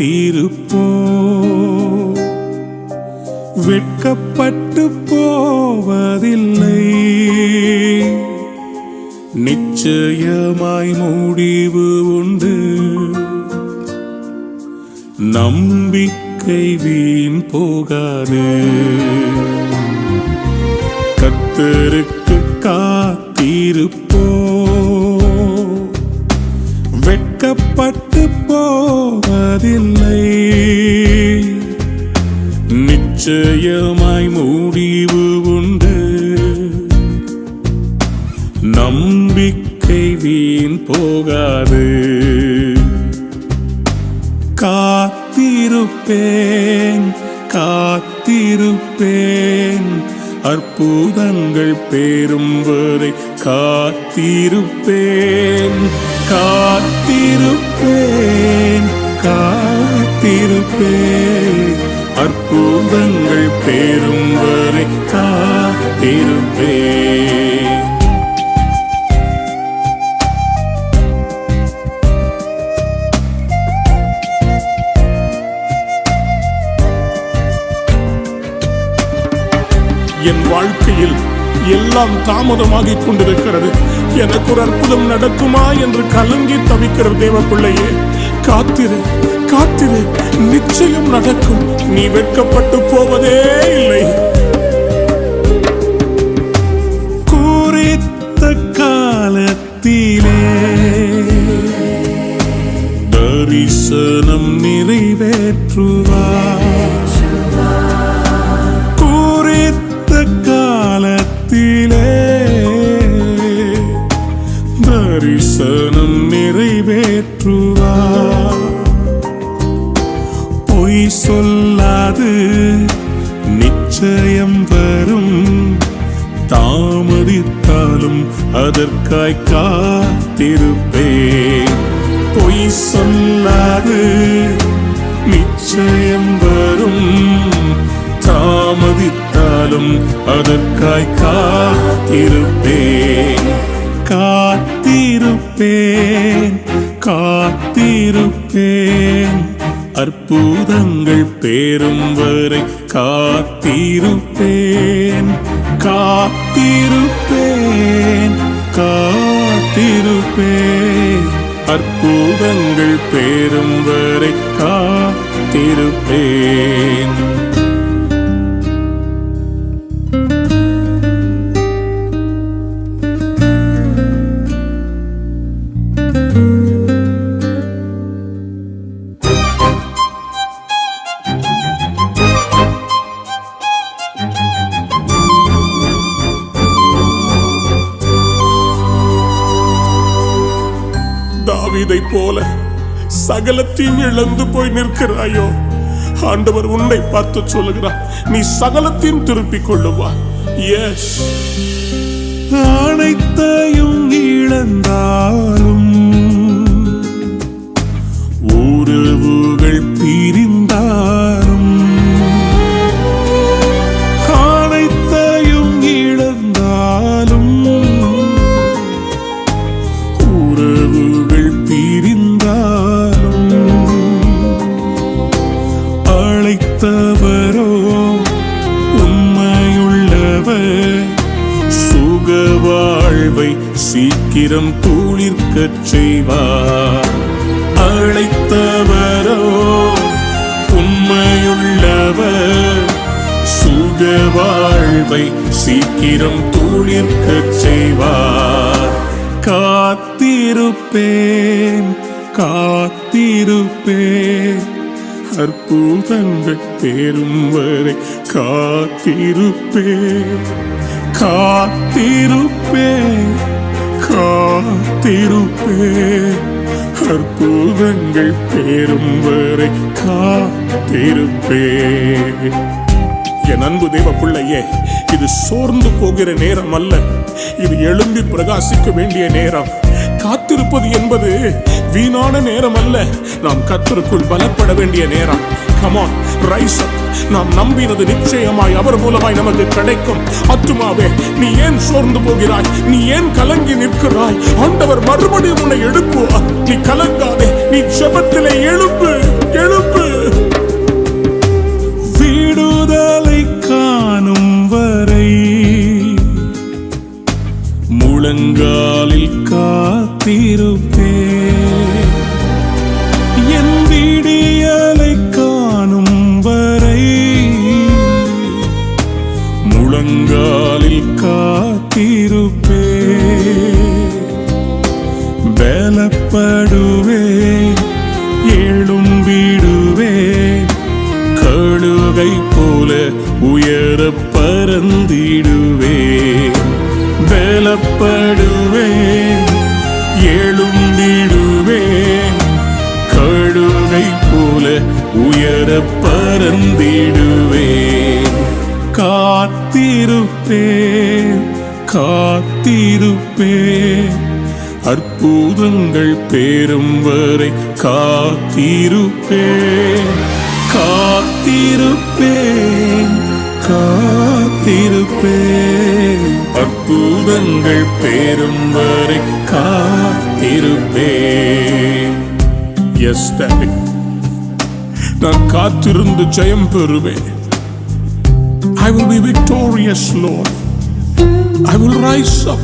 காத்திருப்போ, வெட்கப்பட்டு போவதில்லை. நிச்சயமாய் முடிவு உண்டு, நம்பிக்கை வீண் போகாது. கர்த்தருக்கு காத்திருப்போ, வெட்கப்பட்டு போவதில்லை. நிச்சயமாய் முடிவு உண்டு, நம்பிக்கை வீண் போகாது. காத்திருப்பேன் காத்திருப்பேன், அற்புதங்கள் பெறும் வரை காத்திருப்பேன். காத்திருப்பேன் காத்திருப்பேன், அற்புதங்கள் பெறும் வரை காத்திருப்பேன். என் வாழ்க்கையில் எல்லாம் தாமதமாகிக் கொண்டிருக்கிறது, எனக்கு ஒரு அற்புதம் நடக்குமா என்று கலங்கி தவிக்கிற தேவ பிள்ளையே, காத்திரு காத்திரு, நிச்சயம் நடக்கும். நீ வெட்கப்பட்டு போவதே இல்லை. குறித்த காலத்திலே தரிசனம் நிறைவேற்றுவார். காலத்திலே தரிசனம் நிறைவேற்றுவார். பொய் சொல்லாது நிச்சயம் வரும், தாமதித்தாலும் அதற்காய் காத்திருப்பேன். பொய் சொல்லாது நிச்சயம் வரும், தாமதித்தாலும் அதற்காய் காத்திருப்பேன். காத்திருப்பேன் காத்திருப்பேன், அற்புதங்கள் பெறும் வரை காத்திருப்பேன். காத்திருப்பேன் காத்திருப்பேன், அற்புதங்கள் பெறும் வரை காத்திருப்பேன். தாவீதைப் போல சகலத்தையும் இழந்து போய் நிற்கிறாயோ, ஆண்டவர் உன்னை பார்த்து சொல்லுகிறார், நீ சகலத்தையும் திருப்பிக் கொள்ளுவா. எஸ், அனைத்தையும் இழந்தாலும் உறவுகள் பிரிந்தாலும், அனைத்தையும் இழந்தாலும் உறவுகள் பிரிந்தாலும், அழைத்தவரோ உண்மையுள்ளவர், சுக வாழ்வை சீக்கிரம் துளிர்க்கச் செய்வார். அழைத்தவரோ உண்மையுள்ளவர், சுக வாழ்வை சீக்கிரம் துளிர்க்கச் செய்வார். காத்திருப்பேன் காத்திருப்பேன், அற்புதங்கள் பெறும் வரை காத்திருப்பேன். காத்திருப்பேன் காத்திருப்பேன், அற்புதங்கள் பெறும் வரை காத்திருப்பேன். என் அன்பு தேவ பிள்ளையே, இது சோர்ந்து போகிற நேரம் அல்ல, இது எழும்பி பிரகாசிக்க வேண்டிய நேரம். காத்திருப்பது என்பது வீணான நேரம் அல்ல, நாம் கர்த்தருக்குள் பலப்பட வேண்டிய நேரம். Come on, rise up. நாம் நம்பினது நிச்சயமாய் அவர் மூலமாய் நமக்கு கிடைக்கும். ஆத்துமாவே, நீ ஏன் சோர்ந்து போகிறாய்? நீ ஏன் கலங்கி நிற்கிறாய்? ஆண்டவர் மறுபடியும் உன்னை எழுப்புவார். நீ கலங்காதே, நீ ஜெபத்திலே எழுப்பு எழுப்பு. போல உயர பறந்திடுவேன். காத்திருப்பேன், காத்திருப்பேன், அற்புதங்கள் பெறும் வரை காத்திருப்பேன். காத்திருப்பேன், காத்திருப்பேன், அற்புதங்கள் பெறும் வரை காத்திருப்பேன். எஸ் டாடி, நான் காத்திருந்து ஜெயம் பெறுவேன். I will be victorious, Lord. I will rise up